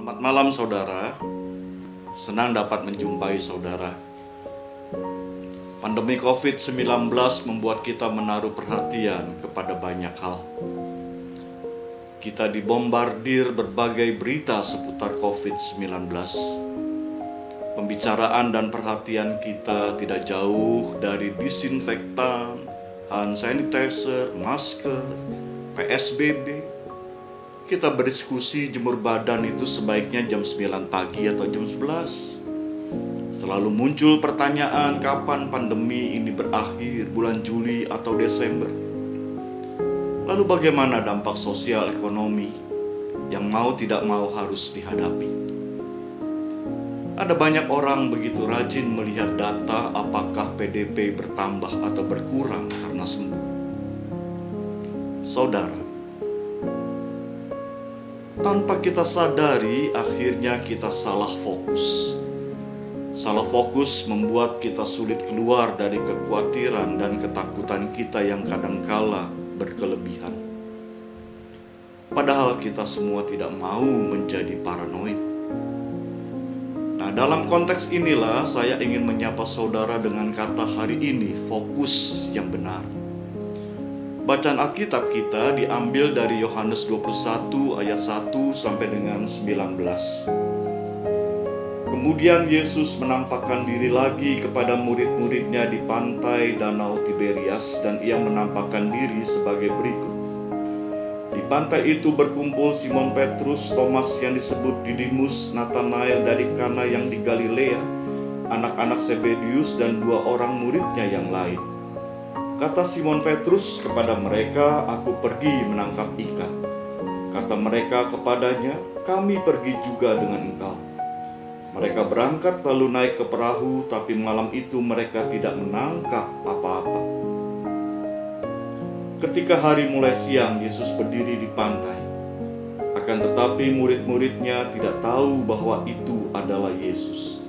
Selamat malam saudara, senang dapat menjumpai saudara. Pandemi COVID-19 membuat kita menaruh perhatian kepada banyak hal. Kita dibombardir berbagai berita seputar COVID-19. Pembicaraan dan perhatian kita tidak jauh dari disinfektan, hand sanitizer, masker, PSBB. Kita berdiskusi jemur badan itu sebaiknya jam 9 pagi atau jam 11. Selalu muncul pertanyaan kapan pandemi ini berakhir, bulan Juli atau Desember. Lalu bagaimana dampak sosial ekonomi yang mau tidak mau harus dihadapi? Ada banyak orang begitu rajin melihat data apakah PDB bertambah atau berkurang karena sembuh. Saudara, tanpa kita sadari, akhirnya kita salah fokus. Salah fokus membuat kita sulit keluar dari kekhawatiran dan ketakutan kita yang kadangkala berkelebihan. Padahal kita semua tidak mau menjadi paranoid. Nah, dalam konteks inilah saya ingin menyapa saudara dengan kata hari ini, fokus yang benar. Bacaan Alkitab kita diambil dari Yohanes 21 ayat 1 sampai dengan 19. Kemudian Yesus menampakkan diri lagi kepada murid-muridnya di pantai Danau Tiberias, dan ia menampakkan diri sebagai berikut. Di pantai itu berkumpul Simon Petrus, Thomas yang disebut Didimus, Nathanael dari Kana yang di Galilea, anak-anak Zebedius, dan 2 orang muridnya yang lain. Kata Simon Petrus kepada mereka, "Aku pergi menangkap ikan." Kata mereka kepadanya, "Kami pergi juga dengan engkau." Mereka berangkat lalu naik ke perahu, tapi malam itu mereka tidak menangkap apa-apa. Ketika hari mulai siang, Yesus berdiri di pantai. Akan tetapi murid-muridnya tidak tahu bahwa itu adalah Yesus.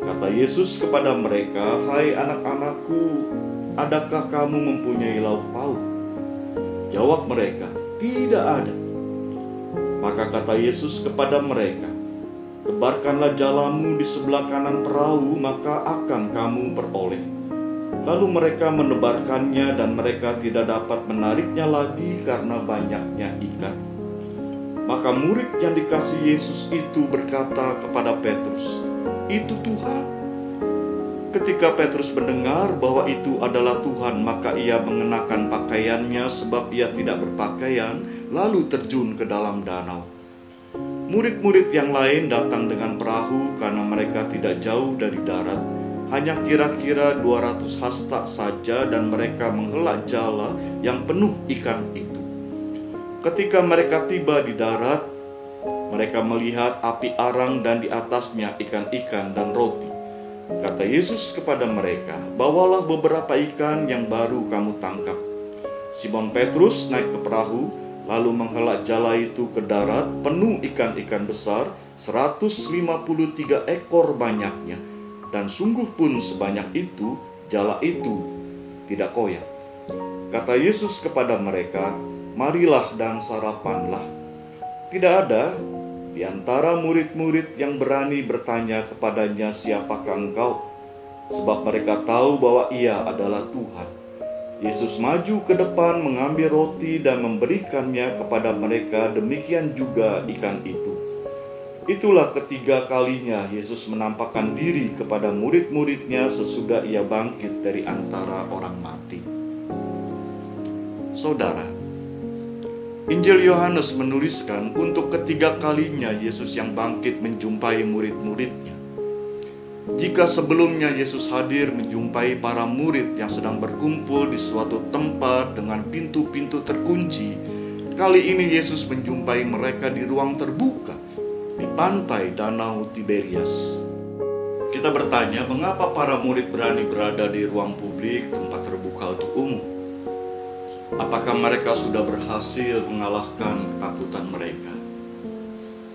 Kata Yesus kepada mereka, "Hai anak-anakku, adakah kamu mempunyai lauk pauk?" Jawab mereka, "Tidak ada." Maka kata Yesus kepada mereka, "Tebarkanlah jalamu di sebelah kanan perahu, maka akan kamu peroleh." Lalu mereka menebarkannya, dan mereka tidak dapat menariknya lagi karena banyaknya ikan. Maka murid yang dikasihi Yesus itu berkata kepada Petrus, "Itu Tuhan." Ketika Petrus mendengar bahwa itu adalah Tuhan, maka ia mengenakan pakaiannya sebab ia tidak berpakaian, lalu terjun ke dalam danau. Murid-murid yang lain datang dengan perahu karena mereka tidak jauh dari darat, hanya kira-kira 200 hasta saja, dan mereka menghela jala yang penuh ikan itu. Ketika mereka tiba di darat, mereka melihat api arang dan di atasnya ikan-ikan dan roti. Kata Yesus kepada mereka, "Bawalah beberapa ikan yang baru kamu tangkap." Simon Petrus naik ke perahu, lalu menghela jala itu ke darat, penuh ikan-ikan besar, 153 ekor banyaknya. Dan sungguh pun sebanyak itu, jala itu tidak koyak. Kata Yesus kepada mereka, "Marilah dan sarapanlah." Tidak ada di antara murid-murid yang berani bertanya kepadanya, "Siapakah engkau?" Sebab mereka tahu bahwa ia adalah Tuhan. Yesus maju ke depan mengambil roti dan memberikannya kepada mereka, demikian juga ikan itu. Itulah ketiga kalinya Yesus menampakkan diri kepada murid-muridnya sesudah ia bangkit dari antara orang mati. Saudara, Injil Yohanes menuliskan untuk ketiga kalinya Yesus yang bangkit menjumpai murid-muridnya. Jika sebelumnya Yesus hadir menjumpai para murid yang sedang berkumpul di suatu tempat dengan pintu-pintu terkunci, kali ini Yesus menjumpai mereka di ruang terbuka di pantai Danau Tiberias. Kita bertanya, mengapa para murid berani berada di ruang publik, tempat terbuka untuk umum? Apakah mereka sudah berhasil mengalahkan ketakutan mereka?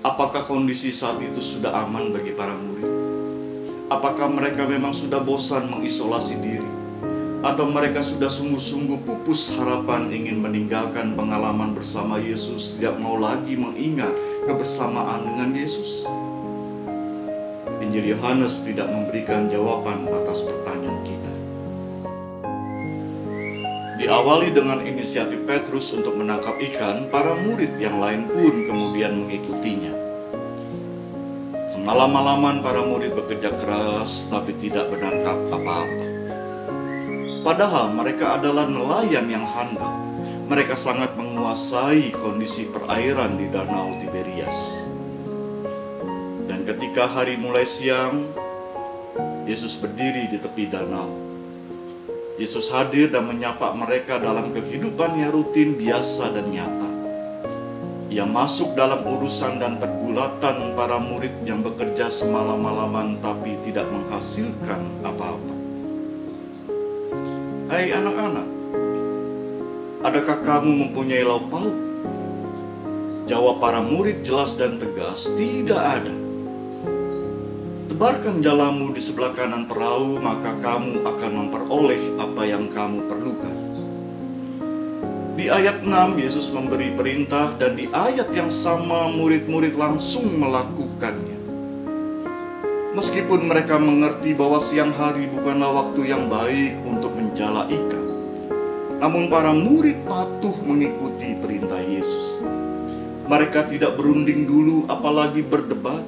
Apakah kondisi saat itu sudah aman bagi para murid? Apakah mereka memang sudah bosan mengisolasi diri? Atau mereka sudah sungguh-sungguh pupus harapan ingin meninggalkan pengalaman bersama Yesus, tidak mau lagi mengingat kebersamaan dengan Yesus? Injil Yohanes tidak memberikan jawaban atas pertanyaan kita. Diawali dengan inisiatif Petrus untuk menangkap ikan, para murid yang lain pun kemudian mengikutinya. Semalam-malaman para murid bekerja keras tapi tidak menangkap apa-apa. Padahal mereka adalah nelayan yang handal. Mereka sangat menguasai kondisi perairan di Danau Tiberias. Dan ketika hari mulai siang, Yesus berdiri di tepi danau. Yesus hadir dan menyapa mereka dalam kehidupan yang rutin, biasa, dan nyata. Ia masuk dalam urusan dan pergulatan para murid yang bekerja semalam-malaman tapi tidak menghasilkan apa-apa. Hai anak-anak, adakah kamu mempunyai lauk pauk? Jawab para murid jelas dan tegas, tidak ada. Tebarkan jalamu di sebelah kanan perahu, maka kamu akan memperoleh apa yang kamu perlukan. Di ayat 6, Yesus memberi perintah dan di ayat yang sama murid-murid langsung melakukannya. Meskipun mereka mengerti bahwa siang hari bukanlah waktu yang baik untuk menjala ikan, namun para murid patuh mengikuti perintah Yesus. Mereka tidak berunding dulu, apalagi berdebat.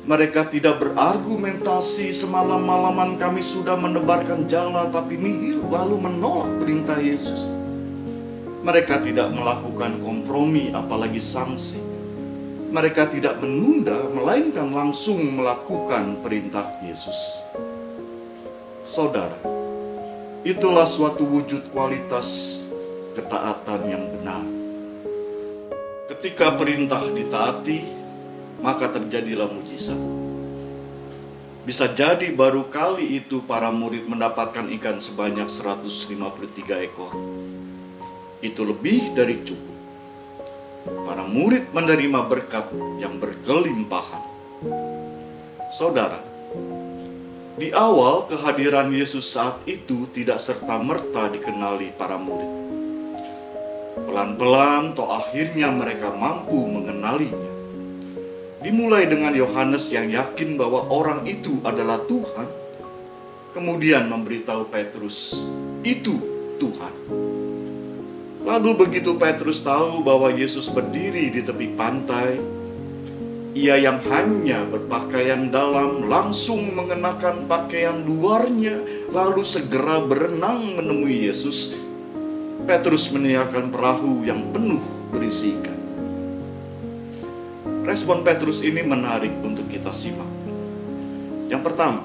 Mereka tidak berargumentasi, semalam-malaman kami sudah menebarkan jala tapi nihil, lalu menolak perintah Yesus. Mereka tidak melakukan kompromi, apalagi sanksi. Mereka tidak menunda, melainkan langsung melakukan perintah Yesus. Saudara, itulah suatu wujud kualitas ketaatan yang benar. Ketika perintah ditaati, maka terjadilah mujizat. Bisa jadi baru kali itu para murid mendapatkan ikan sebanyak 153 ekor. Itu lebih dari cukup. Para murid menerima berkat yang berkelimpahan. Saudara, di awal kehadiran Yesus saat itu tidak serta-merta dikenali para murid. Pelan-pelan toh akhirnya mereka mampu mengenalinya. Dimulai dengan Yohanes yang yakin bahwa orang itu adalah Tuhan, kemudian memberitahu Petrus, itu Tuhan. Lalu begitu Petrus tahu bahwa Yesus berdiri di tepi pantai, ia yang hanya berpakaian dalam langsung mengenakan pakaian luarnya, lalu segera berenang menemui Yesus. Petrus meninggalkan perahu yang penuh berisi ikan. Respon Petrus ini menarik untuk kita simak. Yang pertama,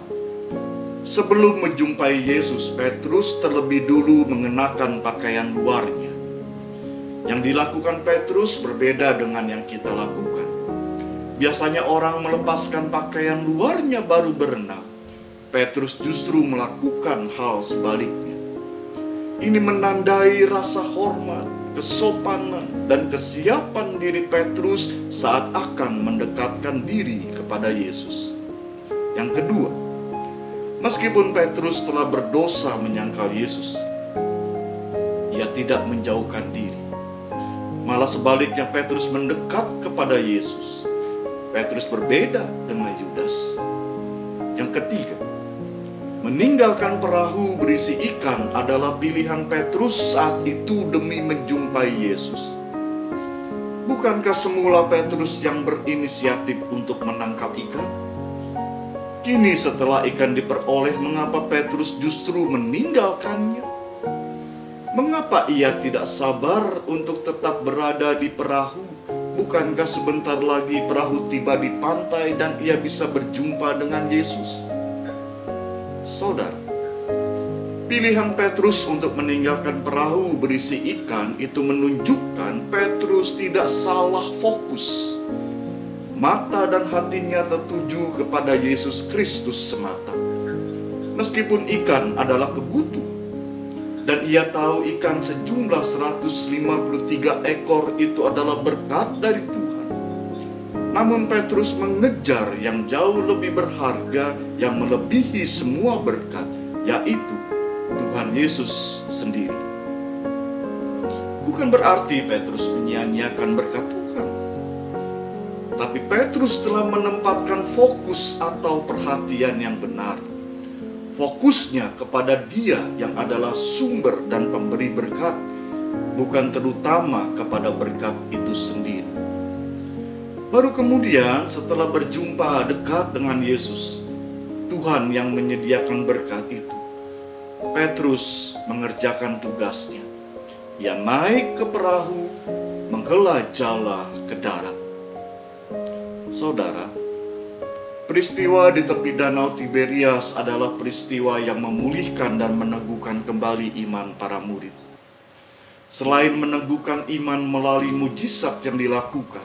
sebelum menjumpai Yesus, Petrus terlebih dulu mengenakan pakaian luarnya. Yang dilakukan Petrus berbeda dengan yang kita lakukan. Biasanya orang melepaskan pakaian luarnya baru berenang. Petrus justru melakukan hal sebaliknya. Ini menandai rasa hormat, kesopanan, dan kesiapan diri Petrus saat akan mendekatkan diri kepada Yesus. Yang kedua, meskipun Petrus telah berdosa menyangkal Yesus, ia tidak menjauhkan diri. Malah sebaliknya Petrus mendekat kepada Yesus. Petrus berbeda dengan Yudas. Yang ketiga, meninggalkan perahu berisi ikan adalah pilihan Petrus saat itu demi menjumpai Yesus. Bukankah semula Petrus yang berinisiatif untuk menangkap ikan? Kini setelah ikan diperoleh, mengapa Petrus justru meninggalkannya? Mengapa ia tidak sabar untuk tetap berada di perahu? Bukankah sebentar lagi perahu tiba di pantai dan ia bisa berjumpa dengan Yesus? Saudara, pilihan Petrus untuk meninggalkan perahu berisi ikan itu menunjukkan Petrus tidak salah fokus. Mata dan hatinya tertuju kepada Yesus Kristus semata. Meskipun ikan adalah kebutuhan, dan ia tahu ikan sejumlah 153 ekor itu adalah berkat dari Tuhan, namun Petrus mengejar yang jauh lebih berharga, yang melebihi semua berkat, yaitu Tuhan Yesus sendiri. Bukan berarti Petrus menyia-nyiakan berkat Tuhan. Tetapi Petrus telah menempatkan fokus atau perhatian yang benar. Fokusnya kepada Dia yang adalah sumber dan pemberi berkat, bukan terutama kepada berkat itu sendiri. Baru kemudian setelah berjumpa dekat dengan Yesus, Tuhan yang menyediakan berkat itu, Petrus mengerjakan tugasnya. Ia naik ke perahu, menghela jala ke darat. Saudara, peristiwa di tepi Danau Tiberias adalah peristiwa yang memulihkan dan meneguhkan kembali iman para murid. Selain meneguhkan iman melalui mujizat yang dilakukan,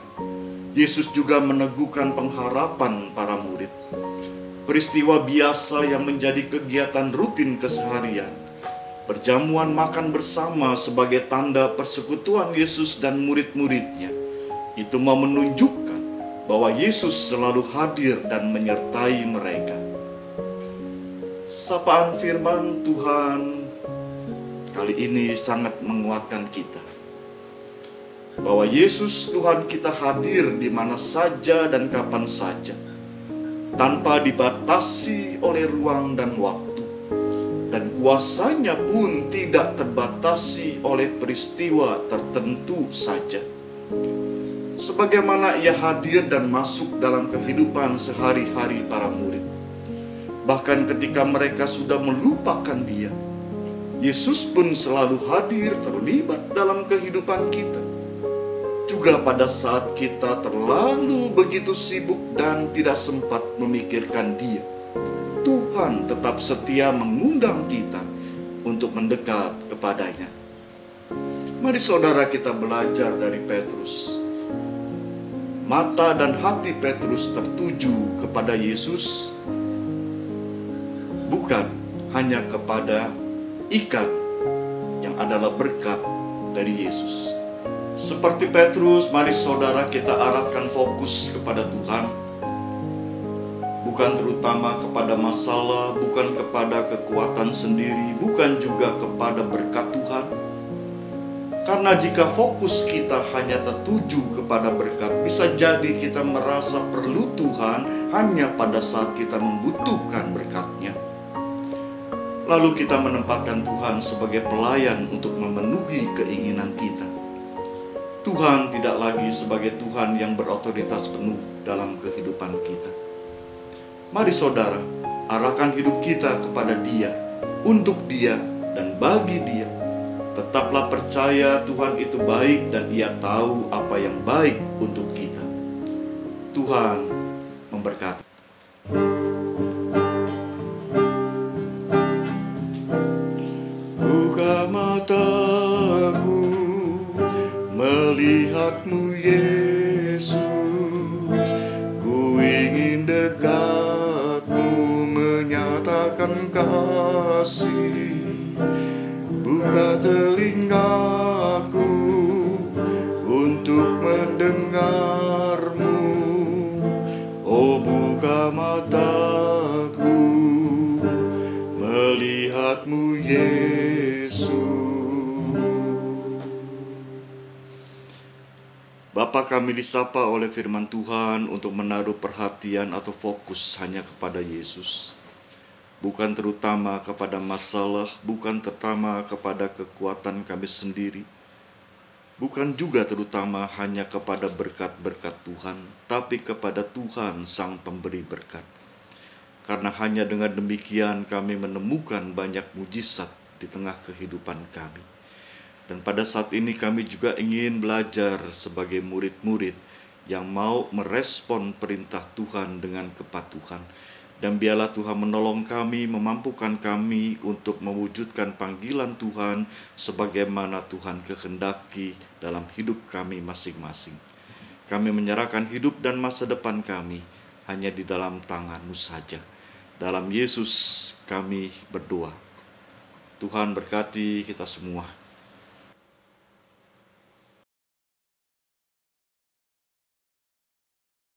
Yesus juga meneguhkan pengharapan para murid. Peristiwa biasa yang menjadi kegiatan rutin keseharian, perjamuan makan bersama sebagai tanda persekutuan Yesus dan murid-muridnya, itu mau menunjukkan bahwa Yesus selalu hadir dan menyertai mereka. Sapaan firman Tuhan kali ini sangat menguatkan kita, bahwa Yesus Tuhan kita hadir di mana saja dan kapan saja, tanpa dibatasi oleh ruang dan waktu, dan kuasanya pun tidak terbatasi oleh peristiwa tertentu saja. Sebagaimana Ia hadir dan masuk dalam kehidupan sehari-hari para murid. Bahkan ketika mereka sudah melupakan Dia, Yesus pun selalu hadir terlibat dalam kehidupan kita. Juga pada saat kita terlalu begitu sibuk dan tidak sempat memikirkan Dia, Tuhan tetap setia mengundang kita untuk mendekat kepadanya. Mari saudara kita belajar dari Petrus. Mata dan hati Petrus tertuju kepada Yesus, bukan hanya kepada ikan yang adalah berkat dari Yesus. Seperti Petrus, mari saudara kita arahkan fokus kepada Tuhan, bukan terutama kepada masalah, bukan kepada kekuatan sendiri, bukan juga kepada berkat Tuhan. Karena jika fokus kita hanya tertuju kepada berkat, bisa jadi kita merasa perlu Tuhan hanya pada saat kita membutuhkan berkat-Nya. Lalu kita menempatkan Tuhan sebagai pelayan untuk memenuhi keinginan kita. Tuhan tidak lagi sebagai Tuhan yang berotoritas penuh dalam kehidupan kita. Mari saudara, arahkan hidup kita kepada Dia, untuk Dia, dan bagi Dia. Tetaplah percaya Tuhan itu baik dan Ia tahu apa yang baik untuk kita. Tuhan memberkati. Buka mataku melihat-Mu Yesus, ku ingin dekat-Mu menyatakan kasih. Buka telingaku untuk mendengar-Mu, oh buka mataku melihat-Mu Yesus. Bapa, kami disapa oleh firman Tuhan untuk menaruh perhatian atau fokus hanya kepada Yesus. Bukan terutama kepada masalah, bukan terutama kepada kekuatan kami sendiri, bukan juga terutama hanya kepada berkat-berkat Tuhan, tapi kepada Tuhan Sang Pemberi berkat. Karena hanya dengan demikian kami menemukan banyak mujizat di tengah kehidupan kami. Dan pada saat ini kami juga ingin belajar sebagai murid-murid yang mau merespon perintah Tuhan dengan kepatuhan. Dan biarlah Tuhan menolong kami, memampukan kami untuk mewujudkan panggilan Tuhan sebagaimana Tuhan kehendaki dalam hidup kami masing-masing. Kami menyerahkan hidup dan masa depan kami hanya di dalam tangan-Mu saja. Dalam Yesus kami berdoa. Tuhan berkati kita semua.